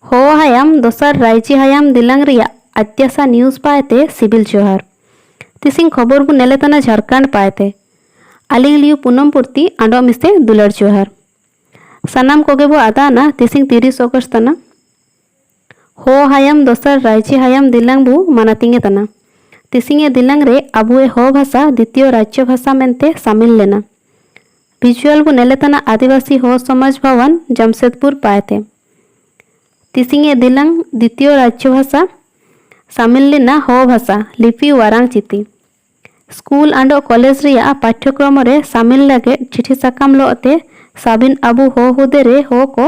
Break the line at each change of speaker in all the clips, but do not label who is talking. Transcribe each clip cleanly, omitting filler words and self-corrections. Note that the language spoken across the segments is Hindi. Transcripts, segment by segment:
हो हायाम दोसर रायची हायाम दिलांग रिया अत्यासा न्यूज़ पाएते सिबिल जोहार तिसिंग खबर बु नेले तना झारखंड पाएते आलिंग लियु पूनम पूर्ति आंडो मिसे दुलर जोहार सनाम कोगे बो आदाना तिसिंग 30 अगस्त तना हो हायाम दोसर रायची हायाम दिलांग बु मानातिंगे तना तिसिंगे दिलांग रे आबुए हो भाषा द्वितीय राज्य भाषा मेंते शामिल लेना विजुअल बु नेले तना आदिवासी हो समाज भवन जमशेदपुर पाएते तिसिंगे दिलांग द्वितीय राज्य भाषा शामिल लेना हो भाषा लिपि वारांग चिति स्कूल आंडो कॉलेज रिया पाठ्यक्रम रे शामिल लगे चिठी साकाम लोते साबिन आबू हो हुदे रे हो को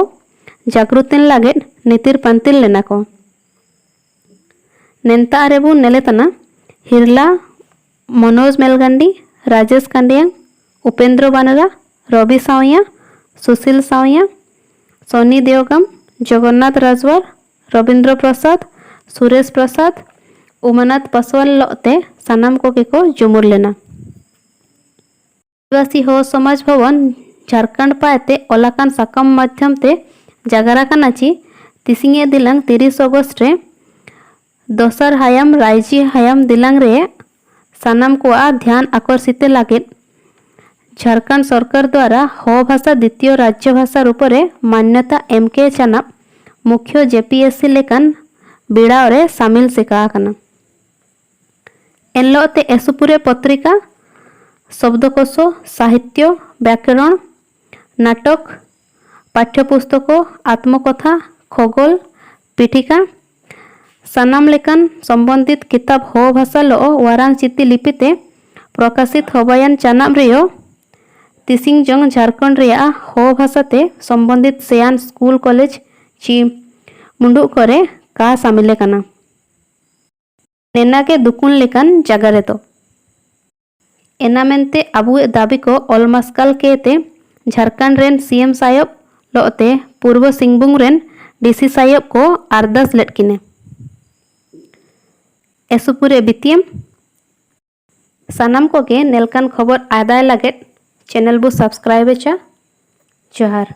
जागृतिन लगे नीतिर पंतिल लेना को नेंता रेबू नेले तना हिरला मनोज मेलगंडी राजेश कांडिया उपेंद्र बानरा रवि सावया सुशील सावया सोनी देवगम जगन्नाथ राजवार रविंद्र प्रसाद सुरेश प्रसाद उमानाथ पासवान लोते सानाम कोगे को जुमुर लेना आदिवासी हो समाज भवन झारखंड पाएते ओलाकान साकम माध्यम ते जागरा कानाची तिसिंगे दिलांग 30 अगस्त रे दोसर हायाम रायची हायाम दिलांग रे सानाम को ध्यान आकर्षित लागे झारखंड सरकार द्वारा हो भाषा द्वितीय राज्य भाषा रूप रे मान्यता एमके चाना मुख्य जेपीएससी लेकान बिड़ाव रे शामिल सेका कना एनलोते एसुपुरे पत्रिका शब्दकोश साहित्य व्याकरण नाटक पाठ्यपुस्तक आत्मकथा खगोल पीठिका सानाम लेकान संबंधित किताब हो भाषा लो वारांग चिति लिपिते प्रकाशित होबायन चानाम रियो तिसिंग जंग झारखंड रिया हो भाषाते संबंधित सेयान स्कूल कॉलेज ची मुंडू करे का शामिले कना नेना के दुकुन लेकान जगह तो एना मेनते अबुए दाबी को अलमास्काल केते झारखंड रेन सीएम साहेब लोते पूर्व सिंहभूम रेन डीसी साहेब को अरदास लेटकिने एसुपुरे बितियम सानाम को के नेलकान खबर आदाय लगे चैनल बु सब्सक्राइब चा जोहार।